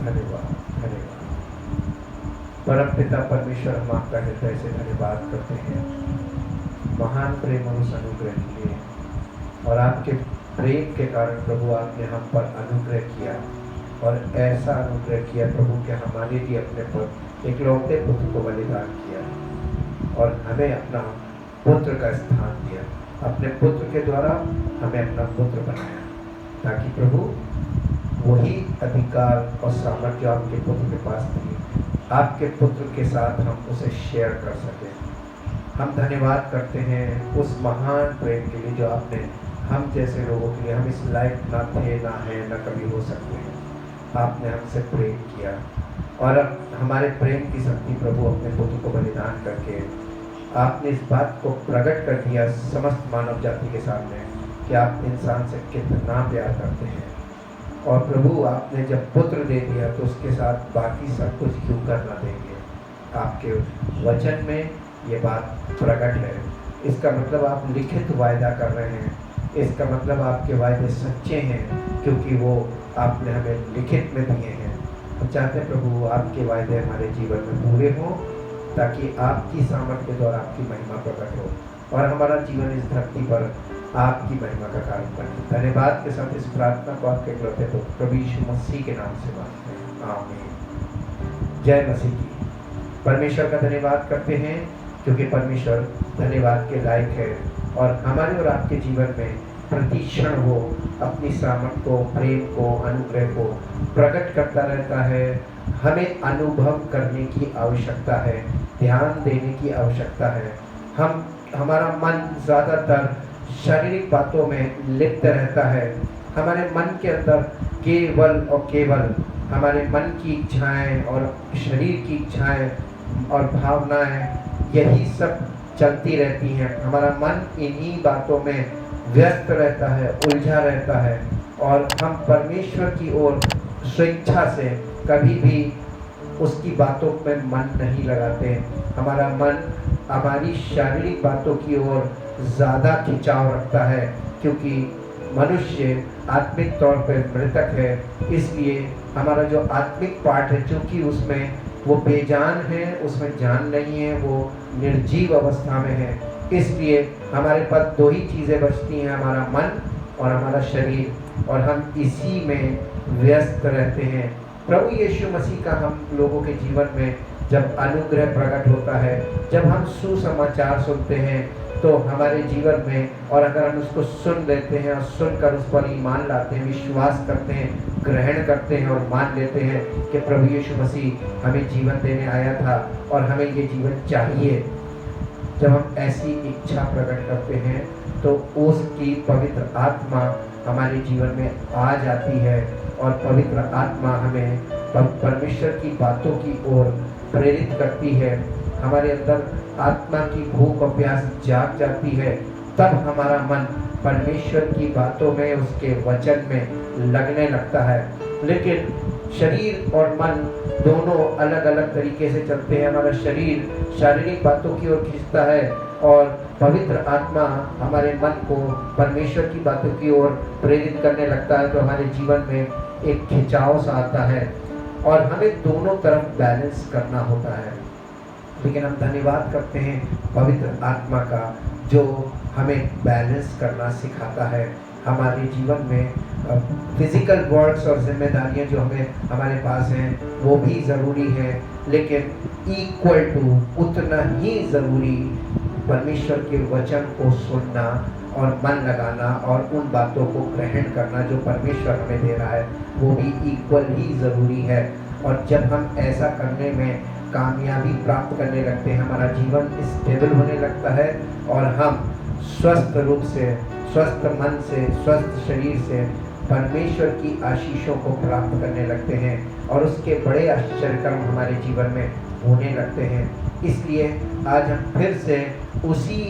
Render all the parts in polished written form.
धन्यवाद धन्यवाद। परमपिता परमेश्वर, हम आपका हृदय से धन्यवाद करते हैं महान प्रेम और उस अनुग्रह के लिए, और आपके प्रेम के कारण प्रभु आपने हम पर अनुग्रह किया, और ऐसा अनुग्रह किया प्रभु कि हमारे लिए अपने पर इकलौते पुत्र को बलिदान किया और हमें अपना पुत्र का स्थान दिया। अपने पुत्र के द्वारा हमें अपना पुत्र बनाया, ताकि प्रभु वही अधिकार और सामर्थ्य आपके पुत्र के पास थी, आपके पुत्र के साथ हम उसे शेयर कर सकें। हम धन्यवाद करते हैं उस महान प्रेम के लिए जो आपने हम जैसे लोगों के लिए, हम इस लायक ना थे, ना हैं, ना कभी हो सकते हैं, आपने हमसे प्रेम किया, और अब हमारे प्रेम की शक्ति प्रभु अपने पुत्र को बलिदान करके आपने इस बात को प्रकट कर दिया समस्त मानव जाति के सामने कि आप इंसान से कितना प्यार करते हैं। और प्रभु आपने जब पुत्र दे दिया तो उसके साथ बाकी सब कुछ क्यों कर ना देंगे। आपके वचन में ये बात प्रकट है। इसका मतलब आप लिखित वायदा कर रहे हैं, इसका मतलब आपके वायदे सच्चे हैं, क्योंकि वो आपने हमें लिखित में दिए हैं। हम चाहते हैं प्रभु आपके वायदे हमारे जीवन में पूरे हों, ताकि आपकी सामर्थ्य के द्वारा आपकी महिमा प्रकट हो और हमारा जीवन इस धरती पर आपकी महिमा का कारण बने। धन्यवाद के साथ इस प्रार्थना को आपके इकलौते पुत्र प्रभु यीशु मसीह के नाम से मांगते हैं, आमीन। जय मसीह की। परमेश्वर का धन्यवाद करते हैं, क्योंकि परमेश्वर धन्यवाद के लायक है और हमारे और आपके जीवन में प्रतिक्षण वो अपनी सामर्थ को, प्रेम को, अनुग्रह को प्रकट करता रहता है। हमें अनुभव करने की आवश्यकता है, ध्यान देने की आवश्यकता है। हमारा मन ज़्यादातर शारीरिक बातों में लिप्त रहता है। हमारे मन के अंदर केवल और केवल हमारे मन की इच्छाएं और शरीर की इच्छाएं और भावनाएं यही सब चलती रहती हैं। हमारा मन इन्हीं बातों में व्यस्त रहता है, उलझा रहता है, और हम परमेश्वर की ओर स्वेच्छा से कभी भी उसकी बातों में मन नहीं लगाते। हमारा मन हमारी शारीरिक बातों की ओर ज़्यादा खिंचाव रखता है, क्योंकि मनुष्य आत्मिक तौर पर मृतक है। इसलिए हमारा जो आत्मिक पार्ट है, चूँकि उसमें वो बेजान है, उसमें जान नहीं है, वो निर्जीव अवस्था में है, इसलिए हमारे पास दो ही चीज़ें बचती हैं, हमारा मन और हमारा शरीर, और हम इसी में व्यस्त रहते हैं। प्रभु यीशु मसीह का हम लोगों के जीवन में जब अनुग्रह प्रकट होता है, जब हम सुसमाचार सुनते हैं, तो हमारे जीवन में, और अगर हम उसको सुन लेते हैं और सुनकर उस पर ईमान लाते हैं, विश्वास करते हैं, ग्रहण करते हैं और मान लेते हैं कि प्रभु यीशु मसीह हमें जीवन देने आया था और हमें ये जीवन चाहिए, जब हम ऐसी इच्छा प्रकट करते हैं तो उसकी पवित्र आत्मा हमारे जीवन में आ जाती है, और पवित्र आत्मा हमें परमेश्वर की बातों की ओर प्रेरित करती है। हमारे अंदर आत्मा की भूख और प्यास जाग जाती है, तब हमारा मन परमेश्वर की बातों में, उसके वचन में लगने लगता है। लेकिन शरीर और मन दोनों अलग अलग तरीके से चलते हैं। हमारा शरीर शारीरिक बातों की ओर खींचता है, और पवित्र आत्मा हमारे मन को परमेश्वर की बातों की ओर प्रेरित करने लगता है, तो हमारे जीवन में एक खिंचाव सा आता है, और हमें दोनों तरफ बैलेंस करना होता है। लेकिन हम धन्यवाद करते हैं पवित्र आत्मा का, जो हमें बैलेंस करना सिखाता है। हमारे जीवन में फिजिकल वर्क्स और जिम्मेदारियां जो हमारे पास हैं वो भी ज़रूरी हैं, लेकिन इक्वल टू उतना ही ज़रूरी परमेश्वर के वचन को सुनना और मन लगाना और उन बातों को ग्रहण करना जो परमेश्वर हमें दे रहा है, वो भी इक्वल ही ज़रूरी है। और जब हम ऐसा करने में कामयाबी प्राप्त करने लगते हैं, हमारा जीवन स्टेबल होने लगता है, और हम स्वस्थ रूप से, स्वस्थ मन से, स्वस्थ शरीर से परमेश्वर की आशीषों को प्राप्त करने लगते हैं, और उसके बड़े आश्चर्य कर्म हमारे जीवन में होने लगते हैं। इसलिए आज हम फिर से उसी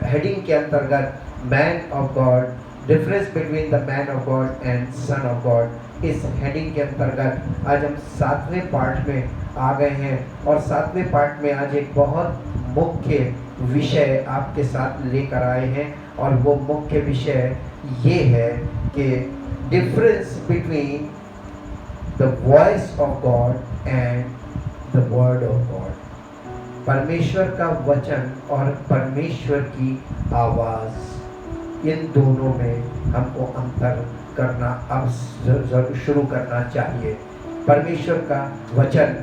हेडिंग के अंतर्गत man of God, difference between the man of God and son of God, इस हेडिंग के अंतर्गत आज हम 7वें पार्ट में आ गए हैं, और 7वें पार्ट में आज एक बहुत मुख्य विषय आपके साथ लेकर आए हैं, और वो मुख्य विषय ये है कि difference between the voice of God and the word of God. परमेश्वर का वचन और परमेश्वर की आवाज़, इन दोनों में हमको अंतर करना अब जरूर शुरू करना चाहिए। परमेश्वर का वचन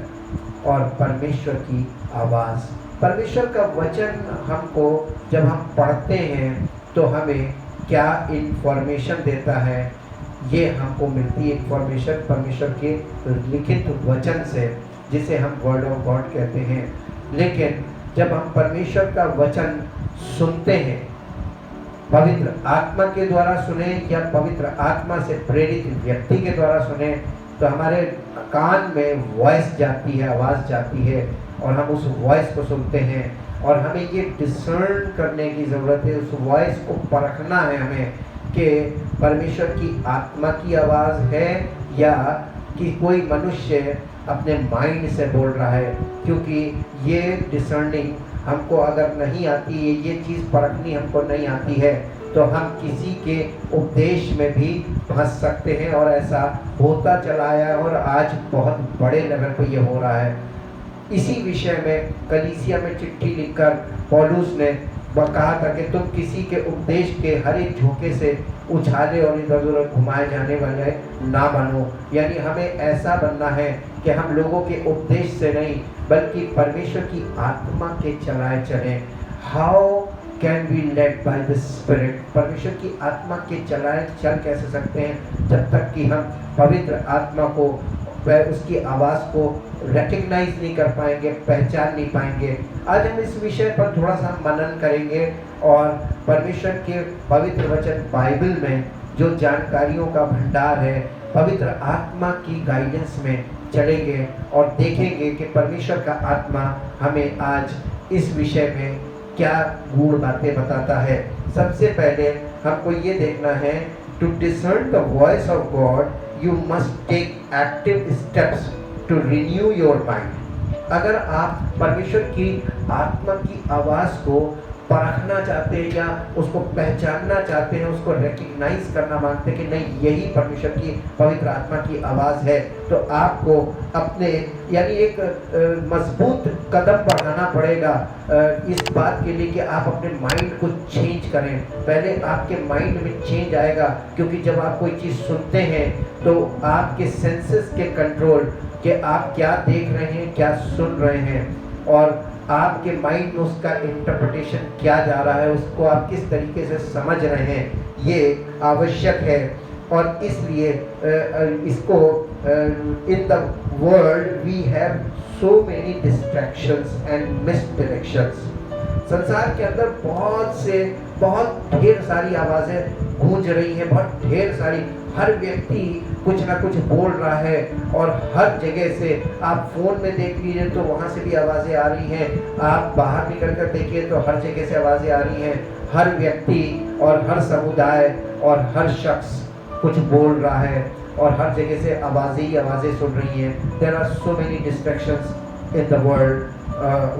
और परमेश्वर की आवाज़। परमेश्वर का वचन हमको जब हम पढ़ते हैं तो हमें क्या इन्फॉर्मेशन देता है, ये हमको मिलती है इन्फॉर्मेशन परमेश्वर के लिखित वचन से, जिसे हम वर्ड ऑफ गॉड कहते हैं। लेकिन जब हम परमेश्वर का वचन सुनते हैं, पवित्र आत्मा के द्वारा सुने या पवित्र आत्मा से प्रेरित व्यक्ति के द्वारा सुने, तो हमारे कान में वॉइस जाती है, आवाज़ जाती है और हम उस वॉइस को सुनते हैं। और हमें ये डिसर्न करने की ज़रूरत है, उस वॉइस को परखना है हमें कि परमेश्वर की आत्मा की आवाज़ है या कि कोई मनुष्य अपने माइंड से बोल रहा है। क्योंकि ये डिसर्निंग हमको अगर नहीं आती है, ये चीज़ परखनी हमको नहीं आती है, तो हम किसी के उपदेश में भी फंस सकते हैं। और ऐसा होता चला है और आज बहुत बड़े लेवल पर ये हो रहा है। इसी विषय में कलीसिया में चिट्ठी लिखकर पौलुस ने कहा था कि तुम किसी के उपदेश के हर एक झोंके से उछाले और इधर उधर घुमाए जाने वाले ना बनो। यानी हमें ऐसा बनना है कि हम लोगों के उपदेश से नहीं बल्कि परमेश्वर की आत्मा के चलाए चलें। How can we led by the spirit? परमेश्वर की आत्मा के चलाए चल कैसे सकते हैं जब तक कि हम पवित्र आत्मा को, उसकी आवाज़ को रिकग्नाइज नहीं कर पाएंगे, पहचान नहीं पाएंगे। आज हम इस विषय पर थोड़ा सा मनन करेंगे और परमेश्वर के पवित्र वचन बाइबल में जो जानकारियों का भंडार है, पवित्र आत्मा की गाइडेंस में चलेंगे और देखेंगे कि परमेश्वर का आत्मा हमें आज इस विषय में क्या गूढ़ बातें बताता है। सबसे पहले हमको ये देखना है, to discern the voice of God you must take active steps to renew your mind। अगर आप परमेश्वर की आत्मा की आवाज़ को परखना चाहते हैं या उसको पहचानना चाहते हैं, उसको रिकग्नाइज करना मांगते हैं कि नहीं यही परमेश्वर की पवित्र आत्मा की आवाज़ है, तो आपको अपने यानी एक मजबूत कदम बढ़ाना पड़ेगा इस बात के लिए कि आप अपने माइंड को चेंज करें। पहले आपके माइंड में चेंज आएगा, क्योंकि जब आप कोई चीज़ सुनते हैं तो आपके सेंसेस के कंट्रोल कि आप क्या देख रहे हैं, क्या सुन रहे हैं और आपके माइंड में उसका इंटरप्रिटेशन क्या जा रहा है, उसको आप किस तरीके से समझ रहे हैं, ये आवश्यक है। और इसलिए इसको in the world we have so many distractions and misdirections. संसार के अंदर बहुत ढेर सारी आवाज़ें गूंज रही हैं, बहुत ढेर सारी, हर व्यक्ति कुछ ना कुछ बोल रहा है और हर जगह से आप फ़ोन में देख लीजिए तो वहाँ से भी आवाज़ें आ रही हैं, आप बाहर निकल कर देखिए तो हर जगह से आवाज़ें आ रही हैं। हर व्यक्ति और हर समुदाय और हर शख्स कुछ बोल रहा है और हर जगह से आवाज़ें ही आवाज़ें सुन रही हैं। There are so many distractions in the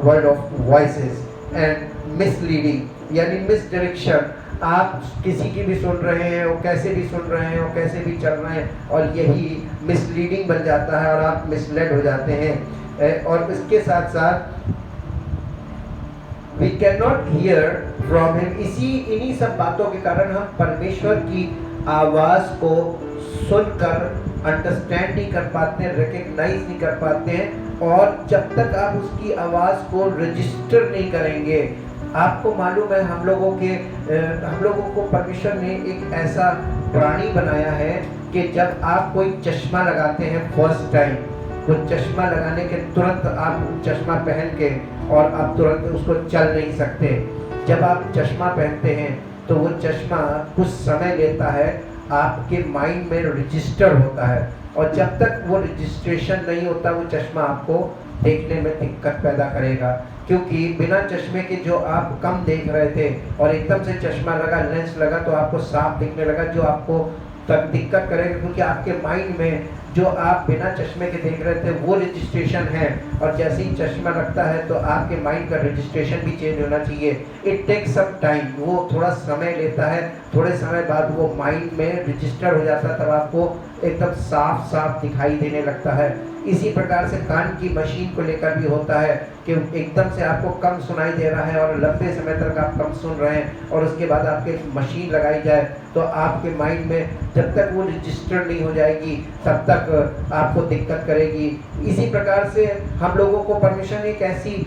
world of voices and misleading यानी मिसडायरेक्शन। आप किसी की भी सुन रहे हैं और कैसे भी सुन रहे हैं और कैसे भी चल रहे हैं और यही मिसलीडिंग बन जाता है और आप मिसलेड हो जाते हैं। और इसके साथ साथ we can not hear from him. इन्हीं सब बातों के कारण हम परमेश्वर की आवाज़ को सुनकर अंडरस्टैंड नहीं कर पाते हैं, रिकग्नाइज नहीं कर पाते हैं। और जब तक आप उसकी आवाज़ को रजिस्टर नहीं करेंगे, आपको मालूम है हम लोगों को परमेश्वर ने एक ऐसा प्राणी बनाया है कि जब आप कोई चश्मा लगाते हैं फर्स्ट टाइम, तो चश्मा लगाने के तुरंत आप चश्मा पहन के और आप तुरंत उसको चल नहीं सकते। जब आप चश्मा पहनते हैं तो वो चश्मा कुछ समय लेता है, आपके माइंड में रजिस्टर होता है और जब तक वो रजिस्ट्रेशन नहीं होता वो चश्मा आपको देखने में दिक्कत पैदा करेगा। क्योंकि बिना चश्मे के जो आप कम देख रहे थे और एकदम से चश्मा लगा, लेंस लगा तो आपको साफ दिखने लगा, जो आपको तब दिक्कत करेगा क्योंकि आपके माइंड में जो आप बिना चश्मे के देख रहे थे वो रजिस्ट्रेशन है और जैसे ही चश्मा लगता है तो आपके माइंड का रजिस्ट्रेशन भी चेंज होना चाहिए। इट टेक्स सम टाइम, वो थोड़ा समय लेता है, थोड़े समय बाद वो माइंड में रजिस्टर हो जाता है, तब आपको एकदम साफ साफ दिखाई देने लगता है। इसी प्रकार से कान की मशीन को लेकर भी होता है कि एकदम से आपको कम सुनाई दे रहा है और लंबे समय तक आप कम सुन रहे हैं, और उसके बाद आपके मशीन लगाई जाए तो आपके माइंड में जब तक वो रजिस्टर नहीं हो जाएगी तब तक आपको दिक्कत करेगी। इसी प्रकार से हम लोगों को परमेश्वर ने एक ऐसी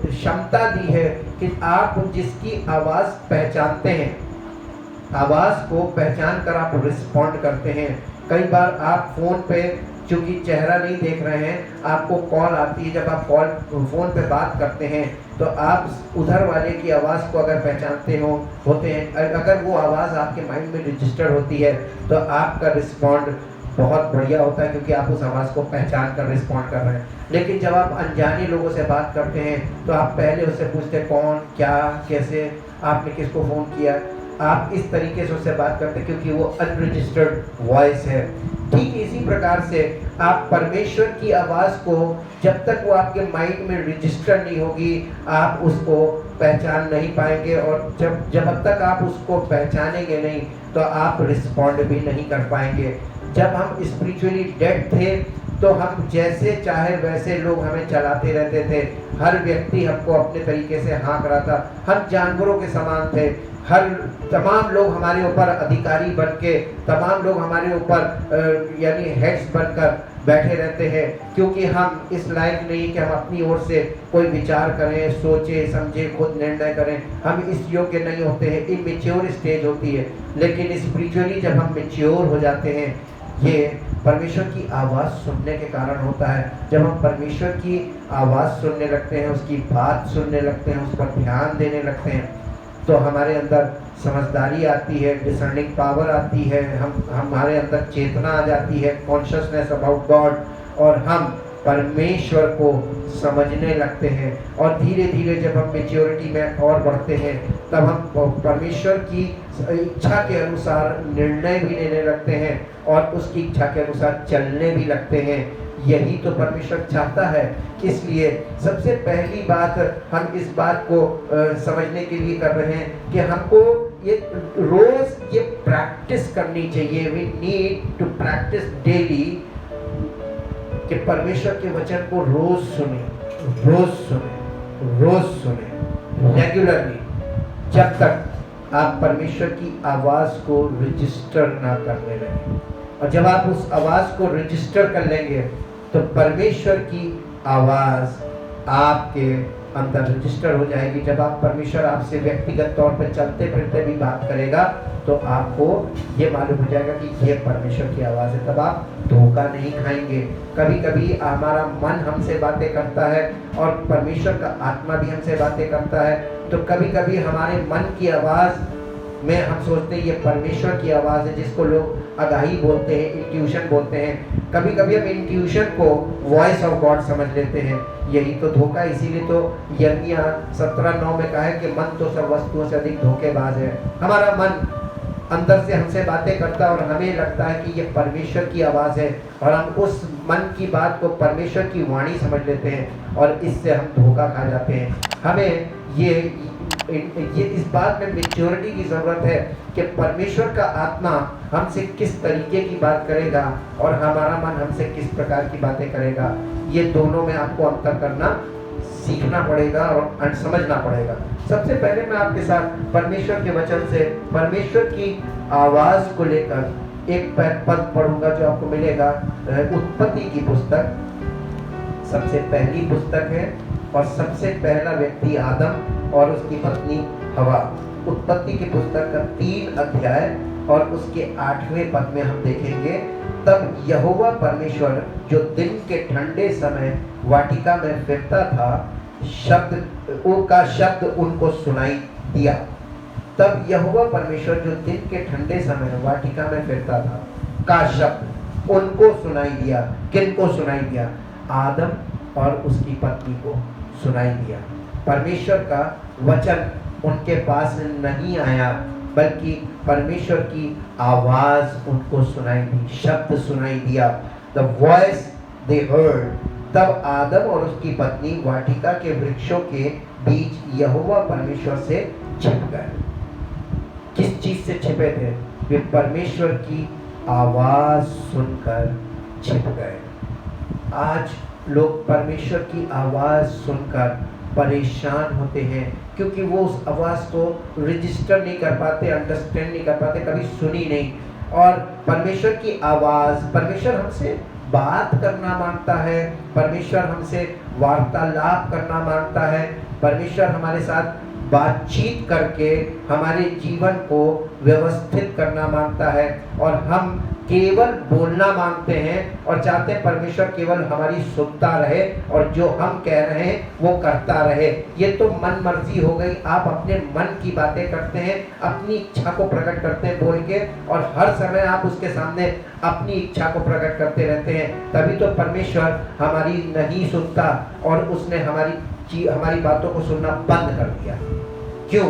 क्षमता दी है कि आप जिसकी आवाज़ पहचानते हैं, आवाज़ को पहचान कर आप रिस्पॉन्ड करते हैं। कई बार आप फ़ोन पे चूँकि चेहरा नहीं देख रहे हैं, आपको कॉल आती है, जब आप फ़ोन पे बात करते हैं तो आप उधर वाले की आवाज़ को अगर पहचानते होते हैं, अगर वो आवाज़ आपके माइंड में रजिस्टर होती है तो आपका रिस्पॉन्ड बहुत बढ़िया होता है, क्योंकि आप उस आवाज़ को पहचान कर रिस्पॉन्ड कर रहे हैं। लेकिन जब आप अनजाने लोगों से बात करते हैं तो आप पहले उससे पूछते हैं कौन, क्या, कैसे, आपने किसको फ़ोन किया, आप इस तरीके से उससे बात करते हैं क्योंकि वो अनरजिस्टर्ड वॉइस है। ठीक इसी प्रकार से आप परमेश्वर की आवाज़ को जब तक वो आपके माइंड में रजिस्टर नहीं होगी आप उसको पहचान नहीं पाएंगे, और जब तक आप उसको पहचानेंगे नहीं तो आप रिस्पॉन्ड भी नहीं कर पाएंगे। जब हम स्पिरिचुअली डेड थे तो हम जैसे चाहे वैसे लोग हमें चलाते रहते थे, हर व्यक्ति हमको अपने तरीके से हाँक रहा था, हम जानवरों के समान थे, तमाम लोग हमारे ऊपर अधिकारी बन के, तमाम लोग हमारे ऊपर यानी हेड्स बनकर बैठे रहते हैं, क्योंकि हम इस लायक नहीं कि हम अपनी ओर से कोई विचार करें, सोचे समझे, खुद निर्णय करें। हम इस योग्य नहीं होते हैं, इमेच्योर स्टेज होती है। लेकिन स्पिरिचुअली जब हम मेच्योर हो जाते हैं, ये परमेश्वर की आवाज़ सुनने के कारण होता है। जब हम परमेश्वर की आवाज़ सुनने लगते हैं, उसकी बात सुनने लगते हैं, उस पर ध्यान देने लगते हैं, तो हमारे अंदर समझदारी आती है, डिसर्निंग पावर आती है, हमारे अंदर चेतना आ जाती है, कॉन्शियसनेस अबाउट गॉड, और हम परमेश्वर को समझने लगते हैं। और धीरे धीरे जब हम मेच्योरिटी में और बढ़ते हैं तब हम परमेश्वर की इच्छा के अनुसार निर्णय भी लेने लगते हैं और उसकी इच्छा के अनुसार चलने भी लगते हैं। यही तो परमेश्वर चाहता है। इसलिए सबसे पहली बात हम इस बात को समझने के लिए कर रहे हैं कि हमको ये रोज ये प्रैक्टिस करनी चाहिए। We need to practice daily कि परमेश्वर के वचन को रोज सुने, रोज सुने, रोज सुने, रेगुलरली, जब तक आप परमेश्वर की आवाज़ को रजिस्टर ना करने लगे। और जब आप उस आवाज़ को रजिस्टर कर लेंगे तो परमेश्वर की आवाज़ आपके अंदर रजिस्टर हो जाएगी। जब आप परमेश्वर आपसे व्यक्तिगत तौर पर चलते फिरते भी बात करेगा तो आपको ये मालूम हो जाएगा कि ये परमेश्वर की आवाज़ है। तब आप धोखा नहीं खाएंगे। कभी कभी हमारा मन हमसे बातें करता है और परमेश्वर का आत्मा भी हमसे बातें करता है, तो कभी कभी हमारे मन की आवाज़ में हम सोचते हैं ये परमेश्वर की आवाज़ है, जिसको लोग अगाही बोलते हैं, इंट्यूशन बोलते हैं। कभी कभी हम इंट्यूशन को वॉइस ऑफ गॉड समझ लेते हैं। यही तो धोखा। इसीलिए तो यिर्मयाह 17:9 में कहा है कि मन तो सब वस्तुओं से अधिक धोखेबाज है। हमारा मन अंदर से हमसे बातें करता है और हमें लगता है कि ये परमेश्वर की आवाज़ है, और हम उस मन की बात को परमेश्वर की वाणी समझ लेते हैं और इससे हम धोखा खा जाते हैं। हमें ये इस बात में मेच्योरिटी की ज़रूरत है कि परमेश्वर का आत्मा हमसे किस तरीके की बात करेगा और हमारा मन हमसे किस प्रकार की बातें करेगा। ये दोनों में आपको अंतर करना सीखना पड़ेगा और समझना पड़ेगा। सबसे पहले मैं आपके साथ परमेश्वर के वचन से परमेश्वर की आवाज़ को लेकर एक पद पढ़ूंगा जो आपको मिलेगा उत्पत्ति की पुस्तक। सबसे पहली पुस्तक है और सबसे पहला व्यक्ति आदम और उसकी पत्नी हवा। उत्पत्ति की पुस्तक का 3 अध्याय और उसके 8वें पद में हम देखेंगे, तब यहोवा परमेश्वर जो दिन के ठंडे समय वाटिका में फिरता था, शब्द उनको सुनाई दिया। तब यहोवा परमेश्वर जो दिन के ठंडे समय वाटिका में फिरता था का शब्द उनको सुनाई दिया। किनको सुनाई दिया? आदम और उसकी पत्नी को सुनाई दिया। परमेश्वर का वचन उनके पास नहीं आया, बल्कि परमेश्वर की आवाज़ उनको सुनाई दी, शब्द सुनाई दिया। The voice they heard. तब आदम और उसकी पत्नी वाटिका के वृक्षों के बीच यहोवा परमेश्वर से छिप गए। किस चीज़ से छिपे थे? वे परमेश्वर की आवाज सुनकर छिप गए। आज लोग परमेश्वर की आवाज सुनकर परेशान होते हैं, क्योंकि वो उस आवाज को रजिस्टर नहीं कर पाते, अंडरस्टैंड नहीं कर पाते, कभी सुनी नहीं। और परमेश्वर की आवाज, परमेश्वर हमसे बात करना मांगता है, परमेश्वर हमसे वार्तालाप करना मांगता है, परमेश्वर हमारे साथ बातचीत करके हमारे जीवन को व्यवस्थित करना मांगता है। और हम केवल बोलना मांगते हैं और चाहते हैं परमेश्वर केवल हमारी सुनता रहे और जो हम कह रहे हैं वो करता रहे। ये तो मन मर्जी हो गई। आप अपने मन की बातें करते हैं, अपनी इच्छा को प्रकट करते हैं बोल के, और हर समय आप उसके सामने अपनी इच्छा को प्रकट करते रहते हैं। तभी तो परमेश्वर हमारी नहीं सुनता और उसने हमारी बातों को सुनना बंद कर दिया। क्यों?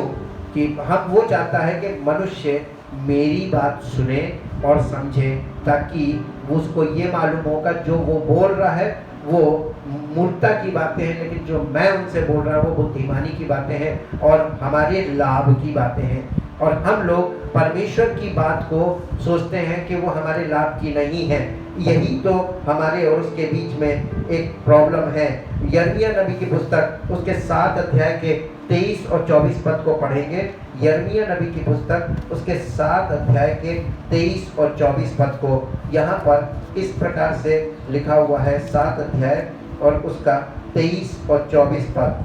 कि हम वो चाहता है कि मनुष्य मेरी बात सुने और समझे, ताकि उसको ये मालूम होगा जो वो बोल रहा है वो मूर्खता की बातें हैं, लेकिन जो मैं उनसे बोल रहा हूँ वो बुद्धिमानी की बातें हैं और हमारे लाभ की बातें हैं। और हम लोग परमेश्वर की बात को सोचते हैं कि वो हमारे लाभ की नहीं है। यही तो हमारे और उसके बीच में एक प्रॉब्लम है। यिर्मयाह नबी की पुस्तक उसके 7 अध्याय के 23 और 24 पद को पढ़ेंगे। यिर्मयाह नबी की पुस्तक उसके 7 अध्याय के 23 और 24 पद को यहाँ पर इस प्रकार से लिखा हुआ है। 7 अध्याय और उसका 23 और 24 पद।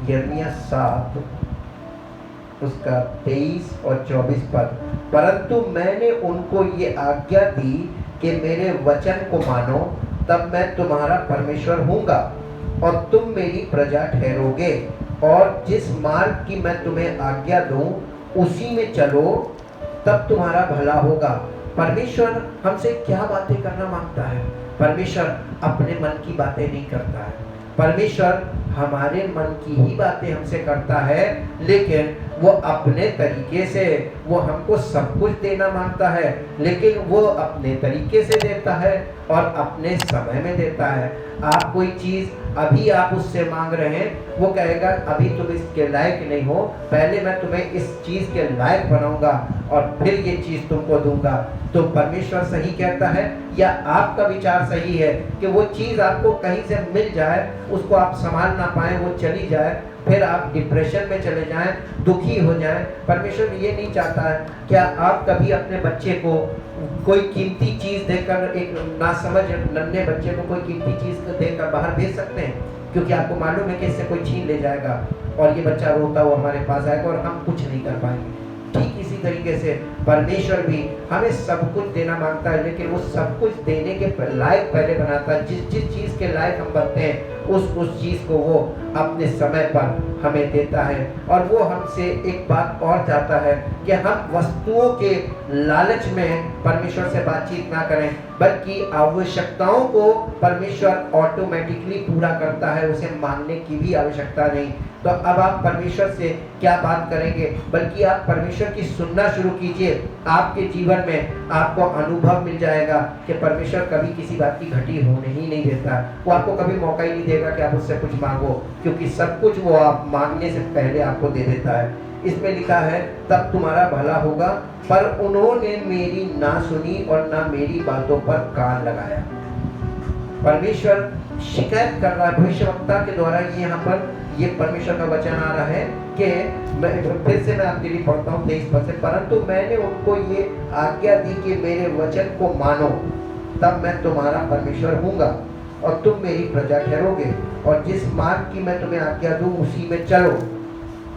यिर्मयाह 7 उसका 23 और 24 पद। परंतु मैंने उनको ये आज्ञा दी कि मेरे वचन को मानो, तब मैं तुम्हारा परमेश्वर हूँगा और तुम मेरी प्रजा ठहरोगे, और जिस मार्ग की मैं तुम्हें आज्ञा दूं उसी में चलो, तब तुम्हारा भला होगा। परमेश्वर हमसे क्या बातें करना मांगता है? परमेश्वर अपने मन की बातें नहीं करता है। परमेश्वर हमारे मन की ही बातें हमसे करता है, लेकिन वो अपने तरीके से, वो हमको सब कुछ देना मांगता है, लेकिन वो अपने तरीके से देता है और अपने समय में देता है। आप कोई चीज़ अभी आप उससे मांग रहे हैं, वो कहेगा अभी तुम इसके लायक नहीं हो, पहले मैं तुम्हें इस चीज़ के लायक बनाऊंगा और फिर ये चीज़ तुमको दूंगा। तो परमेश्वर सही कहता है या आपका विचार सही है कि वो चीज़ आपको कहीं से मिल जाए, उसको आप संभाल ना पाए, वो चली जाए, फिर आप डिप्रेशन में चले जाएं, दुखी हो जाएं? परमेश्वर ये नहीं चाहता है। क्या आप कभी अपने बच्चे को कोई कीमती चीज़ देकर, एक नासमझ नन्हे बच्चे को कोई कीमती चीज़ देकर बाहर भेज सकते हैं? क्योंकि आपको मालूम है कि इससे कोई छीन ले जाएगा और ये बच्चा रोता हुआ हमारे पास आएगा और हम कुछ नहीं कर पाएंगे। ठीक इसी तरीके से परमेश्वर भी हमें सब कुछ देना मांगता है, लेकिन वो सब कुछ देने के लायक पहले बनाता है। जिस जिस चीज़ के लायक हम बनते हैं उस चीज़ को वो अपने समय पर हमें देता है। और वो हमसे एक बात और चाहता है कि हम वस्तुओं के लालच में परमेश्वर से बातचीत ना करें, बल्कि आवश्यकताओं को परमेश्वर ऑटोमेटिकली पूरा करता है, उसे मांगने की भी आवश्यकता नहीं। तो अब आप परमेश्वर से क्या बात करेंगे, बल्कि आप परमेश्वर की सुनना शुरू कीजिए। आपके जीवन में आपको अनुभव मिल जाएगा कि परमेश्वर कभी किसी बात की घटी होने ही नहीं देता। वो आपको कभी मौका ही नहीं देगा कि आप उससे कुछ मांगो, क्योंकि सब कुछ वो आप मांगने से पहले आपको दे देता है। इसमें लिखा है तब तुम्हारा भला होगा, पर उन्होंने मेरी ना सुनी और ना मेरी बातों पर कान लगाया। परमेश्वर शिकायत कर रहा है भविष्यवक्ता के द्वारा। यहाँ पर ये परमेश्वर का वचन आ रहा है कि फिर से मैं आपके लिए पढ़ता हूँ 23 पद से। परंतु मैंने उनको ये आज्ञा दी कि मेरे वचन को मानो, तब मैं तुम्हारा परमेश्वर हूँगा और तुम मेरी प्रजा ठहरोगे, और जिस मार्ग की मैं तुम्हें आज्ञा दूँ उसी में चलो,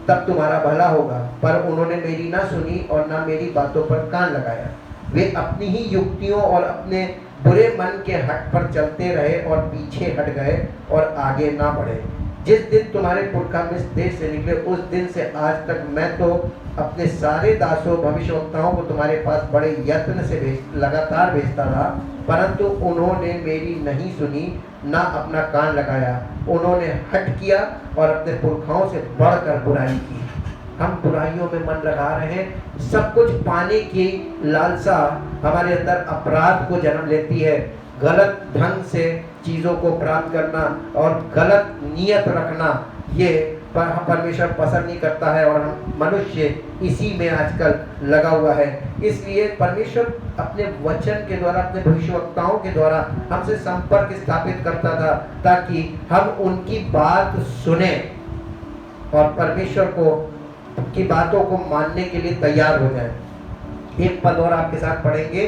तब तुम्हारा भला होगा। पर उन्होंने मेरी ना सुनी और ना मेरी बातों पर कान लगाया। वे अपनी ही युक्तियों और अपने बुरे मन के हट पर चलते रहे और पीछे हट गए और आगे ना बढ़े। जिस दिन तुम्हारे पुरखा मिस्र देश से निकले उस दिन से आज तक मैं तो अपने सारे दासों भविष्यवक्ताओं को तुम्हारे पास बड़े यत्न से लगातार भेजता रहा, परंतु उन्होंने मेरी नहीं सुनी ना अपना कान लगाया। उन्होंने हट किया और अपने पुरखाओं से बढ़कर बुराई की। हम बुराइयों में मन लगा रहे हैं। सब कुछ पाने की लालसा हमारे अंदर अपराध को जन्म लेती है। गलत ढंग से चीज़ों को प्राप्त करना और गलत नियत रखना, ये परमेश्वर पसंद नहीं करता है और हम मनुष्य इसी में आजकल लगा हुआ है। इसलिए परमेश्वर अपने वचन के द्वारा, अपने भविष्यवक्ताओं के द्वारा हमसे संपर्क स्थापित करता था ताकि हम उनकी बात सुने और परमेश्वर की बातों को मानने के लिए तैयार हो जाए। एक पद और आपके साथ पढ़ेंगे,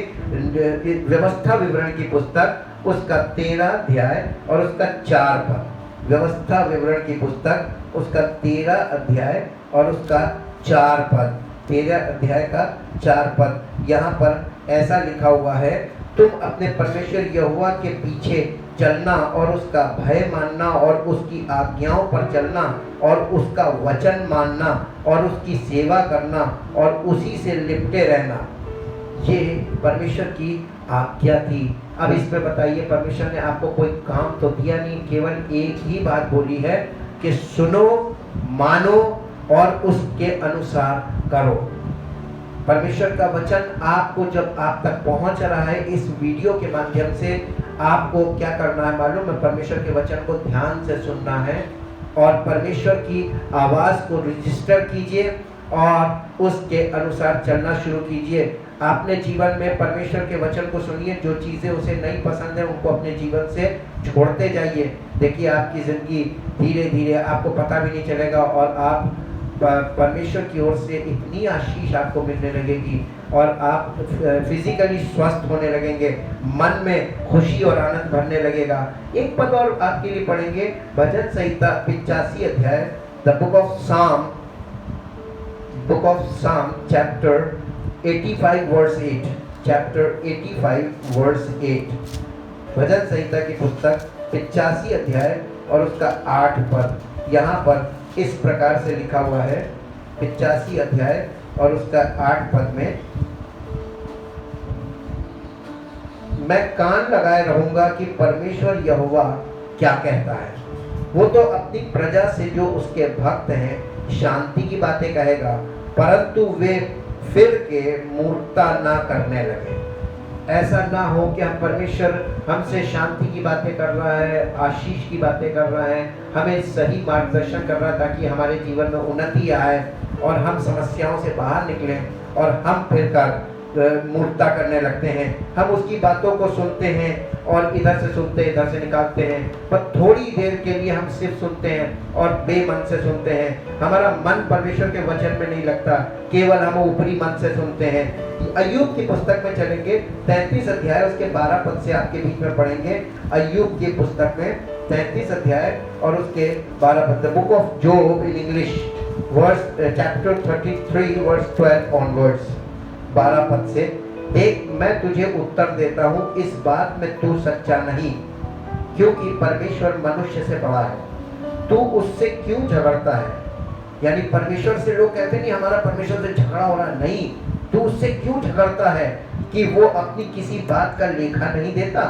व्यवस्था विवरण की पुस्तक, उसका 13 अध्याय और उसका 4 पद। व्यवस्था विवरण की पुस्तक, उसका 13 अध्याय और उसका 4 पद। 13 अध्याय का 4 पद। यहाँ पर ऐसा लिखा हुआ है, तुम अपने परमेश्वर यहोवा के पीछे चलना और उसका भय मानना और उसकी आज्ञाओं पर चलना और उसका वचन मानना और उसकी सेवा करना और उसी से लिपटे रहना, ये परमेश्वर की आज्ञा थी। अब इसमें बताइए, परमेश्वर ने आपको कोई काम तो दिया नहीं, केवल एक ही बात बोली है कि सुनो, मानो और उसके अनुसार करो। परमेश्वर का वचन आपको जब आप तक पहुंच रहा है इस वीडियो के माध्यम से, आपको क्या करना है मालूम है? परमेश्वर के वचन को ध्यान से सुनना है और परमेश्वर की आवाज़ को रजिस्टर कीजिए और उसके अनुसार चलना शुरू कीजिए। आपने जीवन में परमेश्वर के वचन को सुनिए, जो चीज़ें उसे नहीं पसंद है उनको अपने जीवन से छोड़ते जाइए। देखिए आपकी ज़िंदगी धीरे धीरे आपको पता भी नहीं चलेगा और आप परमेश्वर की ओर से इतनी आशीष आपको मिलने लगेगी और आप फिजिकली स्वस्थ होने लगेंगे, मन में खुशी और आनंद भरने लगेगा। एक पद और आपके लिए पढ़ेंगे, भजन संहिता 85 अध्याय, द बुक ऑफ साम चैप्टर 85 वर्स 8, चैप्टर 85 वर्स 8। भजन संहिता की पुस्तक 85 अध्याय और उसका 8 पद। यहाँ पर इस प्रकार से लिखा हुआ है, 85 अध्याय और उसका 8 पद में, मैं कान लगाए रहूंगा कि परमेश्वर यहोवा क्या कहता है। वो तो अपनी प्रजा से जो उसके भक्त हैं शांति की बातें कहेगा, परंतु वे फिर के मूर्खता ना करने लगे। ऐसा ना हो कि हम परमेश्वर हमसे शांति की बातें कर रहा है, आशीष की बातें कर रहा है, हमें सही मार्गदर्शन कर रहा है ताकि हमारे जीवन में उन्नति आए और हम समस्याओं से बाहर निकलें और हम फिर कर मूर्खता करने लगते हैं। हम उसकी बातों को सुनते हैं और इधर से सुनते हैं, इधर से निकालते हैं, पर थोड़ी देर के लिए हम सिर्फ सुनते हैं और बेमन से सुनते हैं। हमारा मन परमेश्वर के वचन में नहीं लगता, केवल हम ऊपरी मन से सुनते हैं। अय्यूब की पुस्तक में चलेंगे, 33 अध्याय उसके 12 पद से आपके बीच में पढ़ेंगे। अय्यूब की पुस्तक में 33 अध्याय और उसके 12 पद, the book of Job in English, verse chapter 33 verse 12 onwards. 12 पद से, देख मैं तुझे उत्तर देता हूँ, इस बात में तू सच्चा नहीं, क्योंकि परमेश्वर मनुष्य से बड़ा है, तू उससे क्यों झगड़ता है। यानी परमेश्वर से लोग कहते नहीं हमारा परमेश्वर से झगड़ा हो रहा, नहीं, तू उससे क्यों झगड़ता है कि वो अपनी किसी बात का लेखा नहीं देता।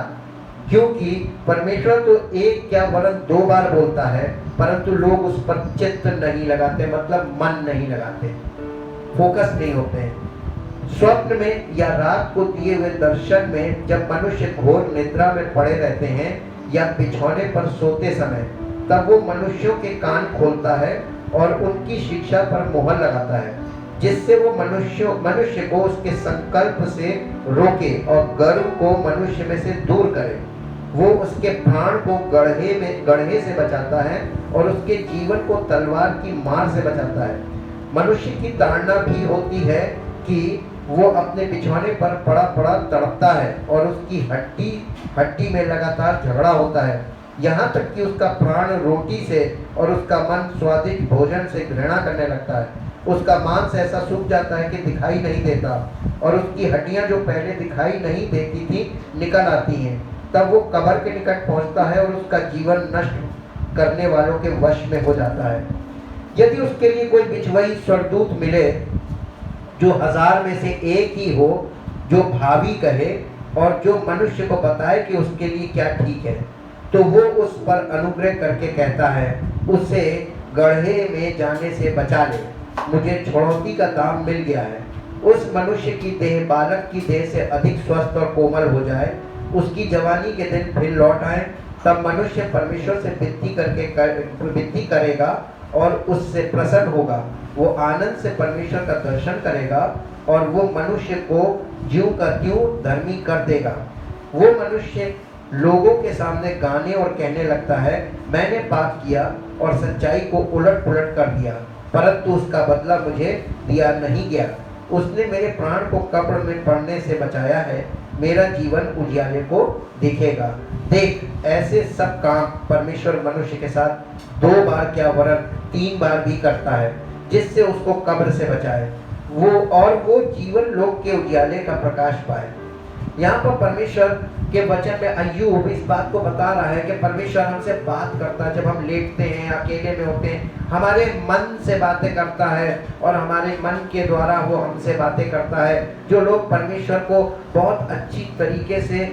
क्योंकि परमेश्वर तो एक क्या वरन 2 बार बोलता है, परंतु लोग उस पर चित्त नहीं लगाते, मतलब मन नहीं लगाते, फोकस नहीं होते हैं। स्वप्न में या रात को दिए हुए दर्शन में जब मनुष्य घोर निद्रा में पड़े रहते हैं या बिछौने पर सोते समय, तब वो मनुष्यों के कान खोलता है और उनकी शिक्षा पर मोहर लगाता है, जिससे वो मनुष्य को उसके संकल्प से रोके और गर्व को मनुष्य में से दूर करे। वो उसके प्राण को गड्ढे से बचाता है और उसके जीवन को तलवार की मार से बचाता है। मनुष्य की ताड़ना भी होती है कि वो अपने बिछौने पर पड़ा पड़ा तड़पता है और उसकी हड्डी में लगातार झगड़ा होता है, यहाँ तक कि उसका प्राण रोटी से और उसका मन स्वादिष्ट भोजन से घृणा करने लगता है। उसका मांस ऐसा सूख जाता है कि दिखाई नहीं देता और उसकी हड्डियां जो पहले दिखाई नहीं देती थी निकल आती हैं। तब वो कब्र के निकट पहुंचता है और उसका जीवन नष्ट करने वालों के वश में हो जाता है। यदि उसके लिए कोई बिछुई स्वर्गदूत मिले जो 1000 में से एक ही हो, जो भावी कहे और जो मनुष्य को बताए कि उसके लिए क्या ठीक है, तो वो उस पर अनुग्रह करके कहता है, उसे गड्ढे में जाने से बचा ले, मुझे छुड़ौती का दाम मिल गया है। उस मनुष्य की देह बालक की देह से अधिक स्वस्थ और कोमल हो जाए, उसकी जवानी के दिन फिर लौट आए, तब मनुष्य परमेश्वर से विनती करेगा और उससे प्रसन्न होगा। वो आनंद से परमेश्वर का दर्शन करेगा और वो मनुष्य को ज्यों का त्यों धर्मी कर देगा। वो मनुष्य लोगों के सामने गाने और कहने लगता है, मैंने पाप किया और सच्चाई को उलट पुलट कर दिया, परंतु उसका बदला मुझे दिया नहीं गया। उसने मेरे प्राण को कब्र में पड़ने से बचाया है, मेरा जीवन उजियाले को दिखेगा। देख, ऐसे सब काम परमेश्वर मनुष्य के साथ 2 बार क्या वरन 3 बार भी करता है, जिससे उसको कब्र से बचाए वो जीवन लोक के उजियाले का प्रकाश पाए। यहाँ पर परमेश्वर के वचन में अय्यूब इस बात को बता रहा है कि परमेश्वर हमसे बात करता है। जब हम लेटते हैं, अकेले में होते हैं, हमारे मन से बातें करता है और हमारे मन के द्वारा वो हमसे बातें करता है। जो लोग परमेश्वर को बहुत अच्छी तरीके से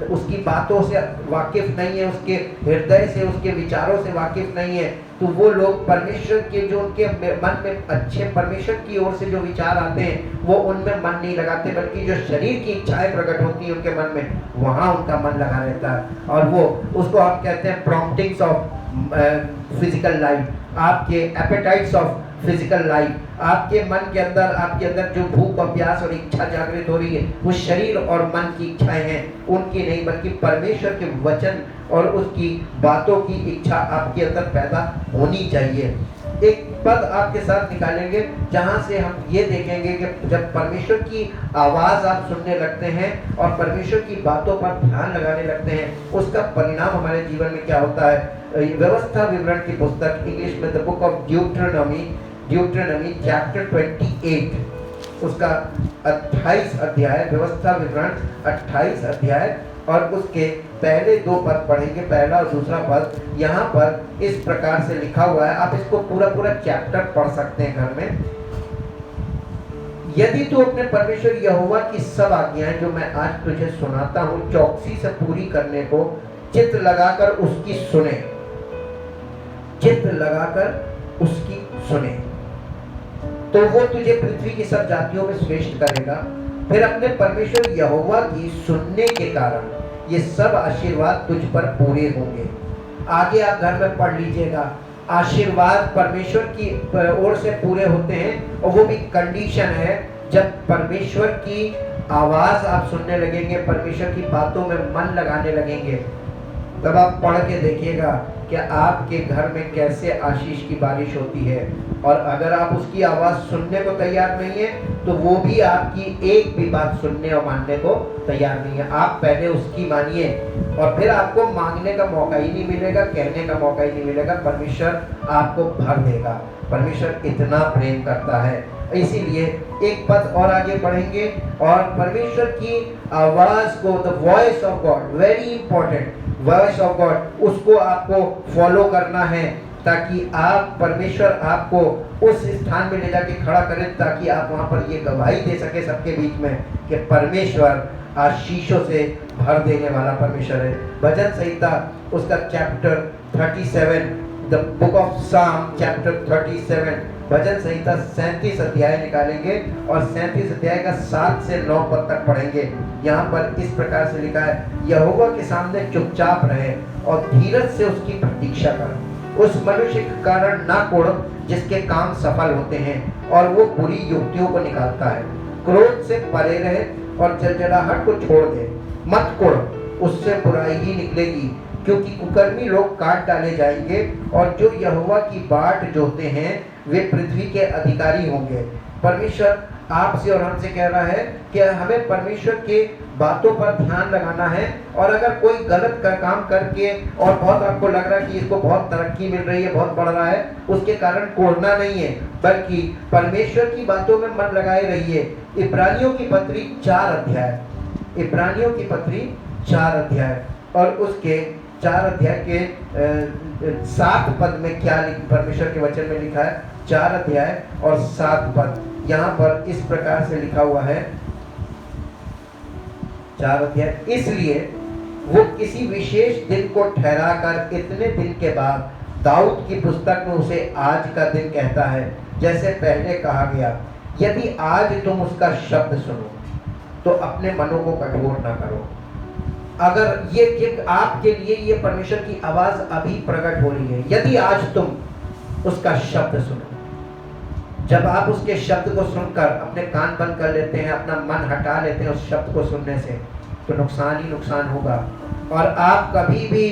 उसकी बातों से वाकिफ नहीं है, उसके हृदय से, उसके विचारों से वाकिफ नहीं है, तो वो लोग परमेश्वर के जो उनके मन में अच्छे परमेश्वर की ओर से जो विचार आते हैं वो उनमें मन नहीं लगाते, बल्कि जो शरीर की इच्छाएं प्रकट होती हैं उनके मन में, वहाँ उनका मन लगा रहता है। और वो उसको हम कहते हैं प्रॉम्प्टिंग्स ऑफ फिजिकल लाइफ, आपके एपेटाइट्स ऑफ फिजिकल लाइफ। आपके मन के अंदर, आपके अंदर जो भूख और प्यास और इच्छा जागृत हो रही है, वो शरीर और मन की इच्छाएं हैं, उनकी नहीं, बल्कि परमेश्वर के वचन और उसकी बातों की इच्छा आपके अंदर पैदा होनी चाहिए। एक पद आपके साथ निकालेंगे जहां से हम ये देखेंगे कि जब परमेश्वर की आवाज आप सुनने लगते हैं और परमेश्वर की बातों पर ध्यान लगाने लगते हैं, उसका परिणाम हमारे जीवन में क्या होता है। व्यवस्था विवरण की पुस्तक, इंग्लिश में द बुक ऑफ ड्यूटरनमी चैप्टर 28, उसका 28 अध्याय, व्यवस्था विवरण 28 अध्याय और उसके पहले 2 पद पढ़ेंगे, पहला और दूसरा पद। यहाँ पर इस प्रकार से लिखा हुआ है, आप इसको पूरा चैप्टर पढ़ सकते हैं घर में। यदि तू अपने परमेश्वर यहोवा की सब आज्ञाएं जो मैं आज तुझे सुनाता हूँ चौकसी से पूरी करने को चित्त लगाकर उसकी सुने, चित्त लगाकर उसकी सुने, तो वो तुझे पृथ्वी की सब जातियों में श्रेष्ठ करेगा। फिर अपने परमेश्वर यहोवा की सुनने के कारण ये सब आशीर्वाद तुझ पर पूरे होंगे। आगे आप घर में पढ़ लीजिएगा, आशीर्वाद परमेश्वर की ओर से पूरे होते हैं, और वो भी कंडीशन है जब परमेश्वर की आवाज आप सुनने लगेंगे, परमेश्वर की बातों में मन लगाने लगेंगे। तब आप पढ़ के देखिएगा कि आपके घर में कैसे आशीष की बारिश होती है। और अगर आप उसकी आवाज़ सुनने को तैयार नहीं है तो वो भी आपकी एक भी बात सुनने और मानने को तैयार नहीं है। आप पहले उसकी मानिए और फिर आपको मांगने का मौका ही नहीं मिलेगा, कहने का मौका ही नहीं मिलेगा, परमेश्वर आपको भर देगा। परमेश्वर इतना प्रेम करता है, इसीलिए एक पद और आगे बढ़ेंगे और परमेश्वर की आवाज को, the voice of God, very important, voice of God, उसको आपको फॉलो करना है ताकि आप, परमेश्वर आपको उस स्थान में ले जाके खड़ा करें ताकि आप वहां पर ये गवाही दे सके सबके बीच में कि परमेश्वर आशीषों से भर देने वाला परमेश्वर है। भजन संहिता उसका चैप्टर 37, द बुक ऑफ साम चैप्टर 37, भजन संहिता 37 अध्याय निकालेंगे और 37 अध्याय का 7 से 9 पद तक पढ़ेंगे। यहाँ पर इस प्रकार से लिखा है, यहोवा के सामने चुपचाप रहे और धीरज से उसकी प्रतीक्षा कर। उस मनुष्य के कारण ना कोड़ जिसके काम सफल होते हैं और वो बुरी युक्तियों को निकालता है। क्रोध से परे रहे और जलजलाहट को छोड़ दे, मत कोड़, उससे बुराई ही निकलेगी, क्योंकि कुकर्मी लोग काट डाले जाएंगे और जो यहोवा की बाट जोते हैं वे पृथ्वी के अधिकारी होंगे। परमेश्वर आपसे और हमसे कह रहा है कि हमें परमेश्वर के बातों पर ध्यान लगाना है, और अगर कोई गलत का काम करके और बहुत आपको लग रहा है कि इसको बहुत तरक्की मिल रही है, बहुत बढ़ रहा है, उसके कारण कोड़ना नहीं है, बल्कि परमेश्वर की बातों में मन लगाए रहिए। इब्रानियों की पत्री 4 अध्याय, इब्रानियों की पत्री 4 अध्याय और उसके 4 अध्याय के 7 पद में क्या परमेश्वर के वचन में लिखा है। 4 अध्याय और 7 पद यहाँ पर इस प्रकार से लिखा हुआ है। 4 अध्याय, इसलिए वो किसी विशेष दिन को ठहराकर इतने दिन के बाद दाऊद की पुस्तक में उसे आज का दिन कहता है, जैसे पहले कहा गया, यदि आज तुम उसका शब्द सुनो तो अपने मनों को कठोर ना करो। अगर ये आपके लिए ये परमेश्वर की आवाज अभी प्रकट हो रही है, यदि आज तुम उसका शब्द सुनो। जब आप उसके शब्द को सुनकर अपने कान बंद कर लेते हैं, अपना मन हटा लेते हैं उस शब्द को सुनने से, तो नुकसान ही नुकसान होगा। और आप कभी भी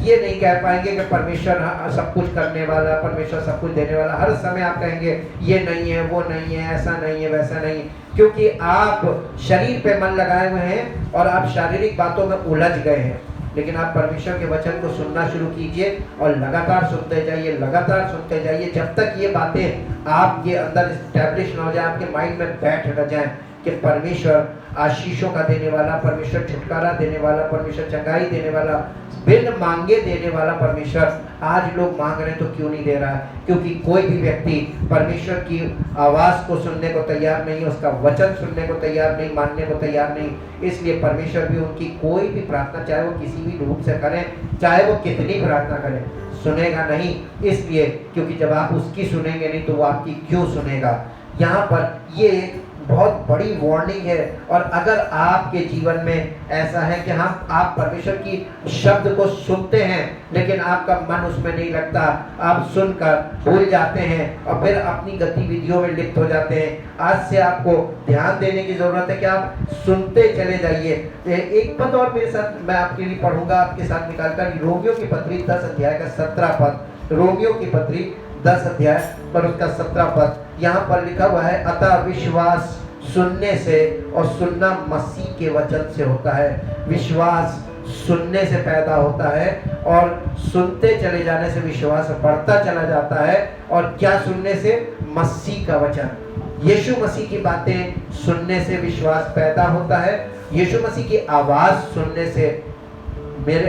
ये नहीं कह पाएंगे कि परमेश्वर सब कुछ करने वाला, परमेश्वर सब कुछ देने वाला। हर समय आप कहेंगे ये नहीं है, वो नहीं है, ऐसा नहीं है, वैसा नहीं है, क्योंकि आप शरीर पे मन लगाए हुए हैं और आप शारीरिक बातों में उलझ गए हैं। लेकिन आप परमेश्वर के वचन को सुनना शुरू कीजिए और लगातार सुनते जाइए, लगातार सुनते जाइए, जब तक ये बातें आपके अंदर एस्टैब्लिश ना हो जाए, आपके माइंड में बैठ न जाए कि परमेश्वर आशीषों का देने वाला, परमेश्वर छुटकारा देने वाला, परमेश्वर चंगाई देने वाला, बिन मांगे देने वाला परमेश्वर आज लोग मांग रहे हैं तो क्यों नहीं दे रहा है? क्योंकि कोई भी व्यक्ति परमेश्वर की आवाज़ को सुनने को तैयार नहीं, उसका वचन सुनने को तैयार नहीं, मानने को तैयार नहीं। इसलिए परमेश्वर भी उनकी कोई भी प्रार्थना, चाहे वो किसी भी रूप से करें, चाहे वो कितनी प्रार्थना करें, सुनेगा नहीं। इसलिए क्योंकि जब आप उसकी सुनेंगे नहीं तो वो आपकी क्यों सुनेगा? यहाँ पर ये बहुत बड़ी वार्निंग है। और अगर आपके जीवन में ऐसा है कि आप परमेश्वर की शब्द को सुनते हैं लेकिन आपका मन उसमें नहीं लगता, आप सुनकर भूल जाते हैं और फिर अपनी गतिविधियों में लिप्त हो जाते हैं, आज से आपको ध्यान देने की जरूरत है कि आप सुनते चले जाइए। एक पद और मेरे साथ मैं आपके लिए पढ़ूंगा, आपके साथ निकालकर, रोमियो की पत्री 10 अध्याय का 17 पद। रोमियो की पत्री 10 अध्याय पर उसका 17 पद यहाँ पर लिखा हुआ है, अतः विश्वास सुनने से और सुनना मसीह के वचन से होता है। विश्वास सुनने से पैदा होता है और सुनते चले जाने से विश्वास बढ़ता चला जाता है। और क्या सुनने से? मसीह का वचन, यीशु मसीह की बातें सुनने से विश्वास पैदा होता है। यीशु मसीह की आवाज़ सुनने से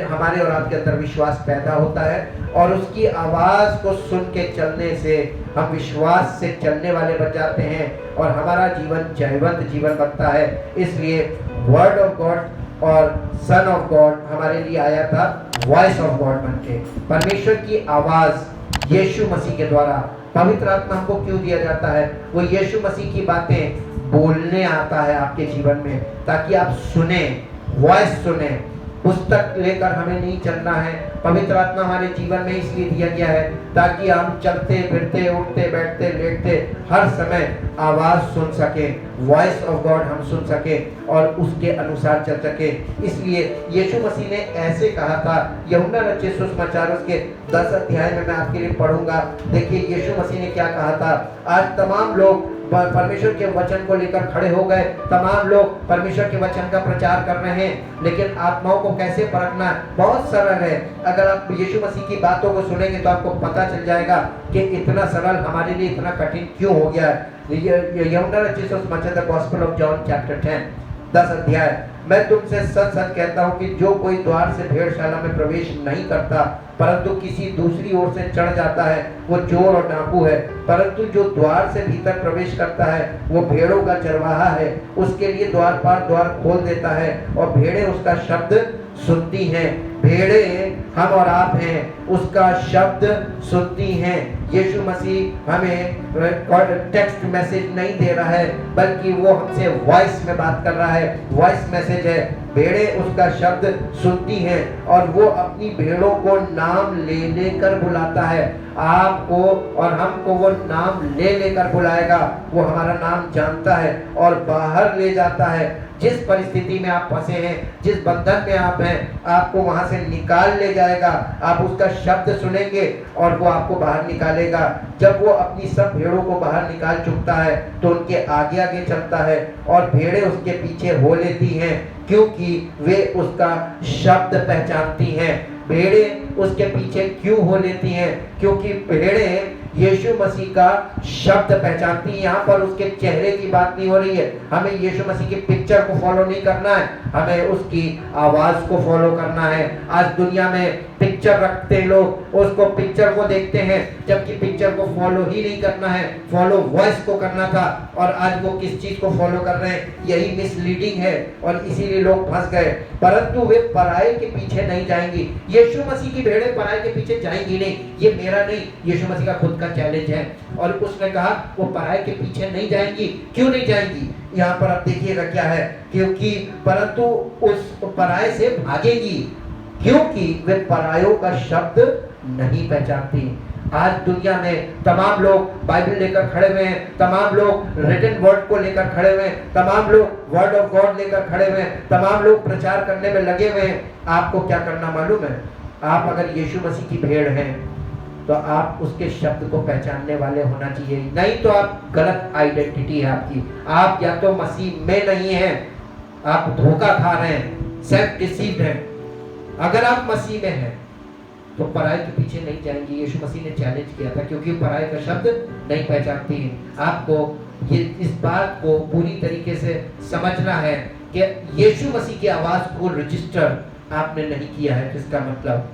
हमारे और आपके अंदर विश्वास पैदा होता है। और उसकी आवाज़ को सुन के चलने से हम विश्वास से चलने वाले बन जाते हैं और हमारा जीवन जयवंत जीवन बनता है। इसलिए वर्ड ऑफ गॉड और सन ऑफ गॉड हमारे लिए आया था वॉइस ऑफ गॉड बनके। परमेश्वर की आवाज़ यीशु मसीह के द्वारा, पवित्र आत्मा हमको क्यों दिया जाता है? वो यीशु मसीह की बातें बोलने आता है आपके जीवन में, ताकि आप सुने, वॉइस सुने। पुस्तक लेकर हमें नहीं चलना है, पवित्र आत्मा हमारे जीवन में इसलिए दिया गया है ताकि हम चलते फिरते, उठते बैठते, लेटते हर समय आवाज़ सुन सके, वॉइस ऑफ गॉड हम सुन सके और उसके अनुसार चल सके। इसलिए यीशु मसीह ने ऐसे कहा था, यूहन्ना रचित सुसमाचार उसके 10 अध्याय में मैं आपके लिए पढ़ूंगा। देखिए यीशु मसीह ने क्या कहा था। आज तमाम लोग परमेश्वर के वचन को लेकर खड़े हो गए, तमाम लोग परमेश्वर के वचन का प्रचार कर रहे हैं, लेकिन आत्माओं को कैसे परखना? बहुत सरल है। अगर आप यीशु मसीह की बातों को सुनेंगे तो आपको पता चल जाएगा कि इतना सरल हमारे लिए इतना कठिन क्यों हो गया है। यूहन्ना रचित सुसमाचार the gospel of John chapter 10 10 अध्याय, मैं तुमसे सच सच कहता हूँ कि जो कोई द्वार से भेड़शाला में प्रवेश नहीं करता परंतु किसी दूसरी ओर से चढ़ जाता है, वो चोर और डाकू है। परंतु जो द्वार से भीतर प्रवेश करता है वो भेड़ों का चरवाहा है। उसके लिए द्वारपाल द्वार खोल देता है और भेड़ें उसका शब्द सुनती हैं। भेड़ें हम और आप हैं, उसका शब्द सुनती हैं। यीशु मसीह हमें टेक्स्ट मैसेज नहीं दे रहा है, बल्कि वो हमसे वॉइस में बात कर रहा है, वॉइस मैसेज है। भेड़ें उसका शब्द सुनती हैं और वो अपनी भेड़ों को नाम ले लेकर बुलाता है। आपको और हमको वो नाम ले लेकर बुलाएगा, वो हमारा नाम जानता है और बाहर ले जाता है। जिस परिस्थिति में आप फंसे हैं, जिस बंधन में आप हैं, आपको वहां से निकाल ले जाएगा। आप उसका शब्द सुनेंगे और वो आपको बाहर निकालेगा। जब वो अपनी सब भेड़ों को बाहर निकाल चुकता है तो उनके आगे आगे चलता है और भेड़ें उसके पीछे हो लेती हैं, क्योंकि वे उसका शब्द पहचानती हैं। भेड़ें उसके पीछे क्यों हो लेती हैं? क्योंकि भेड़ें यीशु मसीह का शब्द पहचानती है। यहाँ पर उसके चेहरे की बात नहीं हो रही है। हमें यीशु मसीह की पिक्चर को फॉलो नहीं करना है, हमें उसकी आवाज को फॉलो करना है। आज दुनिया में पिक्चर रखते लोग, उसको पिक्चर को देखते हैं, जबकि पिक्चर को फॉलो ही नहीं करना है, फॉलो वॉइस को करना था। और आज वो किस चीज को फॉलो कर रहे हैं? यही मिसलीडिंग है और इसीलिए लोग फंस गए। परंतु वे पराये के पीछे नहीं जाएंगी। यीशु मसीह की भेड़ें पराये के पीछे जाएंगी नहीं। ये मेरा नहीं, यीशु मसीह का खुद का चैलेंज है। और उसने कहा वो पराये के पीछे नहीं जाएंगी। क्यों नहीं जाएंगी? यहाँ पर आप देखिएगा क्या है, क्योंकि परंतु उस पराये से भागेगी, क्योंकि वे परायों का शब्द नहीं पहचानती। आज दुनिया में तमाम लोग बाइबल लेकर खड़े हुए हैं, तमाम लोग रिटन वर्ड को लेकर खड़े हुए हैं, तमाम लोग वर्ड ऑफ गॉड लेकर खड़े हुए हैं, तमाम लोग प्रचार करने में लगे हुए हैं। आपको क्या करना मालूम है? आप अगर यीशु मसीह की भेड़ हैं तो आप उसके शब्द को पहचानने वाले होना चाहिए, नहीं तो आप गलत आइडेंटिटी है आपकी। आप या तो मसीह में नहीं हैं, आप धोखा खा रहे हैं, सेल्फ डिसीव्ड हैं। अगर आप मसीह में हैं तो पराई के पीछे नहीं जाएंगे। यीशु मसीह ने चैलेंज किया था, क्योंकि पराई का शब्द नहीं पहचानती है। आपको ये इस बात को पूरी तरीके से समझना है कि यीशु मसीह की आवाज को रजिस्टर आपने नहीं किया है। किसका मतलब,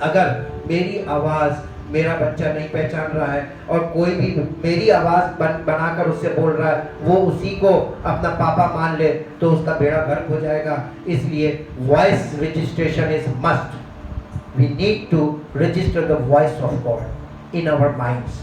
अगर मेरी आवाज मेरा बच्चा नहीं पहचान रहा है और कोई भी मेरी आवाज बनाकर उससे बोल रहा है, वो उसी को अपना पापा मान ले, तो उसका बेड़ा गर्क हो जाएगा। इसलिए voice registration is must. We need to register the voice of God in our minds.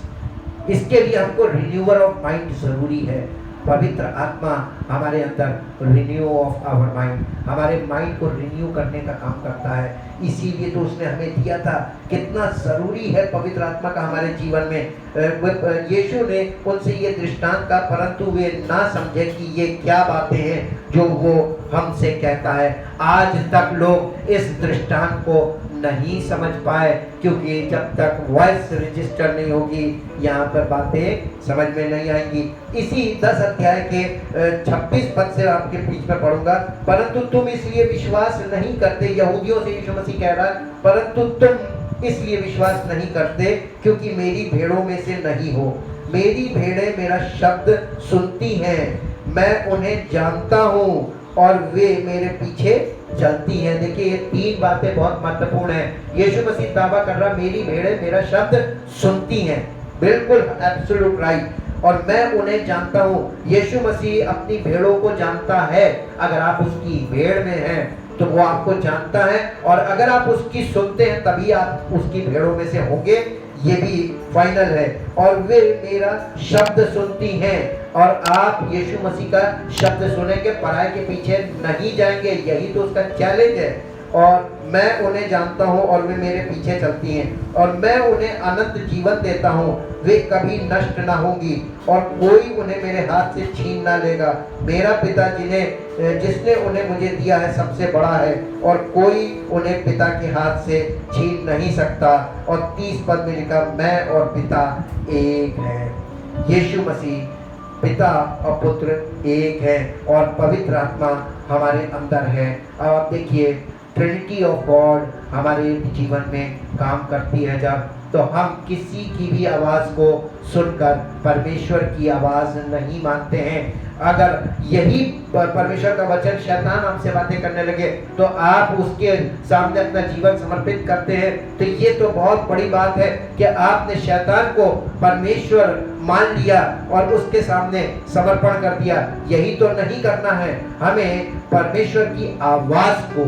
इसके लिए हमको रिन्यूअल ऑफ माइंड जरूरी है। पवित्र आत्मा हमारे अंदर रिन्यू ऑफ आवर माइंड, हमारे माइंड को रिन्यू करने का काम करता है। इसीलिए तो उसने हमें दिया था। कितना जरूरी है पवित्र आत्मा का हमारे जीवन में। यीशु ने उनसे ये दृष्टांत का, परंतु वे ना समझे कि ये क्या बातें हैं जो वो हमसे कहता है। आज तक लोग इस दृष्टांत को नहीं समझ पाए, क्योंकि जब तक वॉइस रजिस्टर नहीं होगी यहाँ पर बातें समझ में नहीं आएंगी। इसी 10 अध्याय के 26 पद से आपके बीच में पढ़ूंगा। परंतु तुम इसलिए विश्वास नहीं करते, यहूदियों से यीशु मसीह कह रहा है, परंतु तुम इसलिए विश्वास नहीं करते क्योंकि मेरी भेड़ों में से नहीं हो। मेरी भेड़ें मेरा शब्द सुनती हैं, मैं उन्हें जानता हूँ और वे मेरे पीछे चलती हैं। देखिए ये 3 बातें बहुत महत्वपूर्ण हैं। यीशु मसीह दावा कर रहा, मेरी भेड़ें मेरा शब्द सुनती हैं, बिल्कुल एब्सोल्यूट राइट, और मैं उन्हें जानता हूँ। यीशु मसीह अपनी भेड़ों को जानता है। अगर आप उसकी भेड़ में हैं तो वो आपको जानता है, और अगर आप उसकी सुनते हैं तभी आप उसकी भेड़ों में से होंगे। ये भी फाइनल है। और वे मेरा शब्द सुनती हैं, और आप यीशु मसीह का शब्द सुनेंगे, पराये के पीछे नहीं जाएंगे। यही तो उसका चैलेंज है। और मैं उन्हें जानता हूँ और वे मेरे पीछे चलती हैं, और मैं उन्हें अनंत जीवन देता हूँ, वे कभी नष्ट ना होंगी और कोई उन्हें मेरे हाथ से छीन ना लेगा। मेरा पिता जिसने उन्हें मुझे दिया है सबसे बड़ा है, और कोई उन्हें पिता के हाथ से छीन नहीं सकता। और 30 पद में लिखा, मैं और पिता एक है। यीशु मसीह पिता और पुत्र एक है, और पवित्र आत्मा हमारे अंदर है। अब आप देखिए ट्रिनिटी ऑफ गॉड हमारे जीवन में काम करती है जब, तो हम किसी की भी आवाज़ को सुनकर परमेश्वर की आवाज़ नहीं मानते हैं। अगर यही परमेश्वर का वचन शैतान हमसे बातें करने लगे तो आप उसके सामने अपना जीवन समर्पित करते हैं, तो ये तो बहुत बड़ी बात है कि आपने शैतान को परमेश्वर मान लिया और उसके सामने समर्पण कर दिया। यही तो नहीं करना है। हमें परमेश्वर की आवाज़ को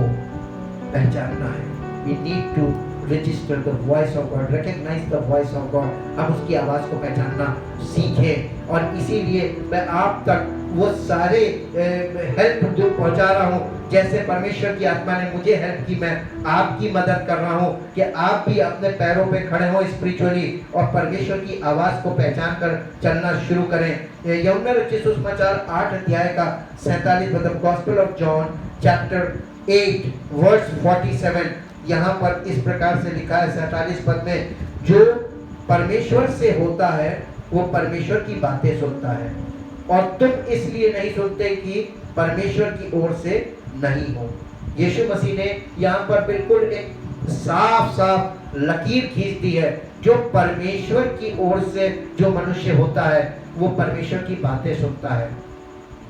पहचानना है। We need to register the voice of God, recognize the voice of God। हम उसकी आवाज़ को पहचानना सीखें, और इसीलिए मैं आप तक वो सारे हेल्प जो पहुंचा रहा हूँ, जैसे परमेश्वर की आत्मा ने मुझे हेल्प की, मैं आपकी मदद कर रहा हूँ कि आप भी अपने पैरों पे खड़े हो स्पिरिचुअली और परमेश्वर की आवाज़ को पहचान कर चलना शुरू करें। यूहन्ना रचित सुसमाचार 8 अध्याय का 47 पद, gospel of John chapter 8 verse 47, यहाँ पर इस प्रकार से लिखा है 47 पद में, जो परमेश्वर से होता है वो परमेश्वर की बातें सुनता है, और तुम इसलिए नहीं सुनते कि परमेश्वर की ओर से नहीं हो। यीशु मसीह ने यहाँ पर बिल्कुल एक साफ साफ लकीर खींच दी है। जो परमेश्वर की ओर से जो मनुष्य होता है वो परमेश्वर की बातें सुनता है,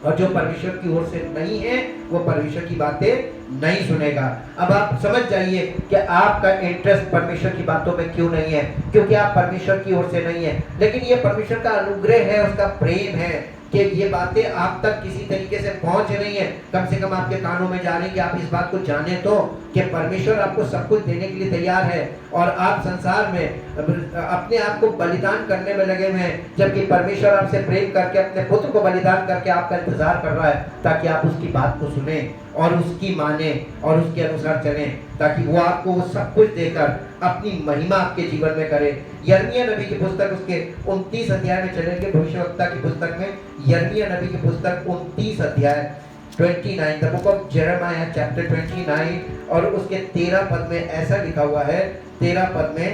और जो परमेश्वर की ओर से नहीं है वो परमेश्वर की बातें नहीं सुनेगा। अब आप समझ जाइए कि आपका इंटरेस्ट परमेश्वर की बातों में क्यों नहीं है, क्योंकि आप परमेश्वर की ओर से नहीं है। लेकिन ये परमेश्वर का अनुग्रह है, उसका प्रेम है कि ये बातें आप तक किसी तरीके से पहुंच रही हैं, कम से कम आपके कानों में जा रही कि आप इस बात को जाने तो कि परमेश्वर आपको सब कुछ देने के लिए तैयार है, और आप संसार में अपने आप को बलिदान करने में लगे हुए हैं, जबकि परमेश्वर आपसे प्रेम करके अपने पुत्र को बलिदान करके आपका इंतजार कर रहा है ताकि आप उसकी बात को सुने और उसकी माने और उसके अनुसार चलें, ताकि वो आपको वो सब कुछ देकर अपनी महिमा आपके जीवन में करे। यिर्मयाह नबी की पुस्तक उसके 29 अध्याय में चलेंगे, भविष्यवक्ता की पुस्तक में, यिर्मयाह नबी की पुस्तक 29 अध्याय 29, the book of Jeremiah chapter 29 और उसके 13 पद में ऐसा लिखा हुआ है, 13 पद में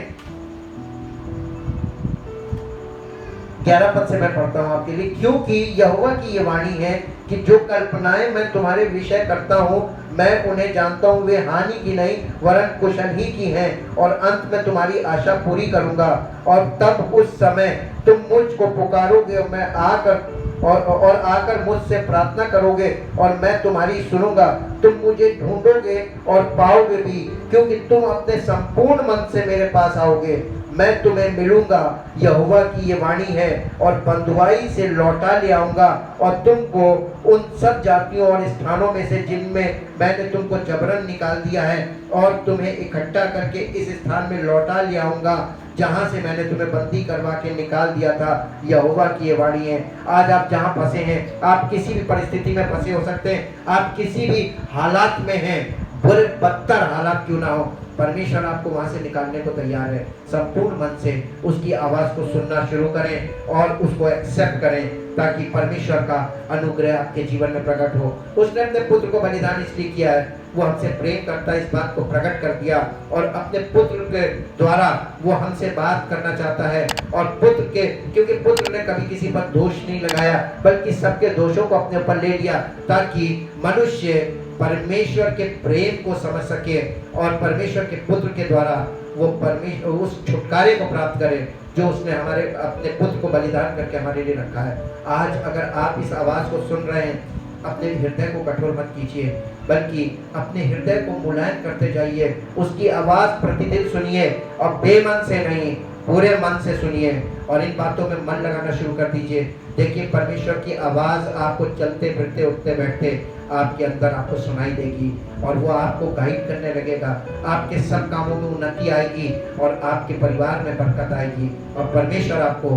11 पद से मैं पढ़ता हूं आपके लिए। क्योंकि यहोवा की ये वाणी है कि जो कल्पनाएं मैं तुम्हारे विषय करता हूं, मैं उन्हें जानता हूं, वे हानि की नहीं वरन कुशल ही की हैं, और अंत में तुम्हारी आशा पूरी करूंगा। और तब उस समय तुम मुझको पुकारोगे और मैं आकर मुझसे प्रार्थना करोगे और मैं तुम्हारी सुनूंगा। तुम मुझे ढूंढोगे और पाओगे भी, क्योंकि तुम अपने संपूर्ण मन से मेरे पास आओगे, मैं तुम्हें मिलूंगा। यहोवा की ये वाणी है, और बंधुआई से लौटा ले आऊंगा और तुमको उन सब जातियों और स्थानों में से जिनमें मैंने तुमको जबरन निकाल दिया है, और तुम्हें इकट्ठा करके इस स्थान में लौटा ले आऊंगा जहां से मैंने तुम्हें बंदी करवा के निकाल दिया था। यहोवा की ये वाणी है। आज आप जहां फंसे हैं, आप किसी भी परिस्थिति में फंसे हो सकते हैं, आप किसी भी हालात में हैं, बुरे बदतर हालात क्यों ना हो, परमेश्वर आपको वहां से निकालने को तैयार है। संपूर्ण मन से उसकी आवाज को सुनना शुरू करें और उसको एक्सेप्ट करें, ताकि परमेश्वर का अनुग्रह आपके जीवन में प्रकट हो। उसने अपने पुत्र को बलिदान इसलिए किया है, वो हमसे प्रेम करता है, इस बात को प्रकट कर दिया, और अपने पुत्र के द्वारा वो हमसे बात करना चाहता है। और पुत्र के, क्योंकि पुत्र ने कभी किसी पर दोष नहीं लगाया, बल्कि सबके दोषों को अपने ऊपर ले लिया, ताकि मनुष्य परमेश्वर के प्रेम को समझ सके और परमेश्वर के पुत्र के द्वारा वो परमेश्वर उस छुटकारे को प्राप्त करे जो उसने हमारे अपने पुत्र को बलिदान करके हमारे लिए रखा है। आज अगर आप इस आवाज को सुन रहे हैं, अपने हृदय को कठोर मत कीजिए, बल्कि अपने हृदय को मुलायम करते जाइए। उसकी आवाज प्रतिदिन सुनिए, और बेमन से नहीं, पूरे मन से सुनिए, और इन बातों में मन लगाना शुरू कर दीजिए। देखिए, परमेश्वर की आवाज आपको चलते फिरते उठते बैठते आपके अंदर आपको सुनाई देगी, और वो आपको गाइड करने लगेगा। आपके सब कामों में उन्नति आएगी, और आपके परिवार में बरकत आएगी, और परमेश्वर आपको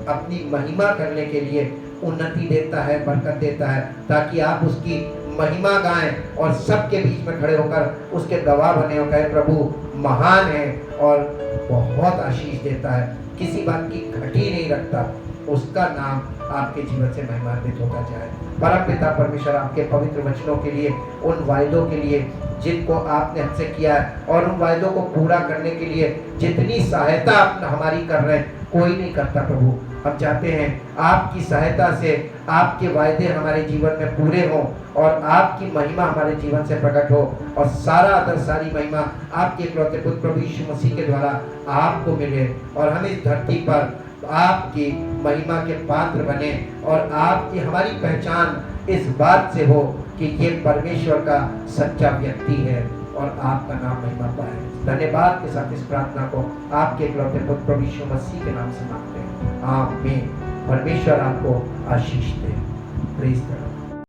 अपनी महिमा करने के लिए उन्नति देता है, बरकत देता है, ताकि आप उसकी महिमा गाएं और सबके बीच में खड़े होकर उसके गवाह बने और कहे, प्रभु महान है और बहुत आशीष देता है, किसी बात की घटी नहीं रखता, उसका नाम आपके जीवन से महिमान्वित होता जाए। परमपिता परमेश्वर आपके पवित्र वचनों के लिए, उन वायदों के लिए जिनको आपने हमसे किया है, और उन वायदों को पूरा करने के लिए जितनी सहायता आप हमारी कर रहे हैं, कोई नहीं करता प्रभु। हम चाहते हैं आपकी सहायता से आपके वायदे हमारे जीवन में पूरे हों, और आपकी महिमा हमारे जीवन से प्रकट हो, और सारा आदर सारी महिमा आपके इकलौते पुत्र प्रभु यीशु मसीह के द्वारा आपको मिले, और हम इस धरती पर आपकी महिमा के पात्र बने, और आपकी हमारी पहचान इस बात से हो कि ये परमेश्वर का सच्चा व्यक्ति है, और आपका नाम महिमा पाए। धन्यवाद के साथ इस प्रार्थना को आपके इकलौते पुत्र प्रभु यीशु मसीह के नाम से मांगते हैं, आमीन। परमेश्वर आपको आशीष दे। Praise the Lord.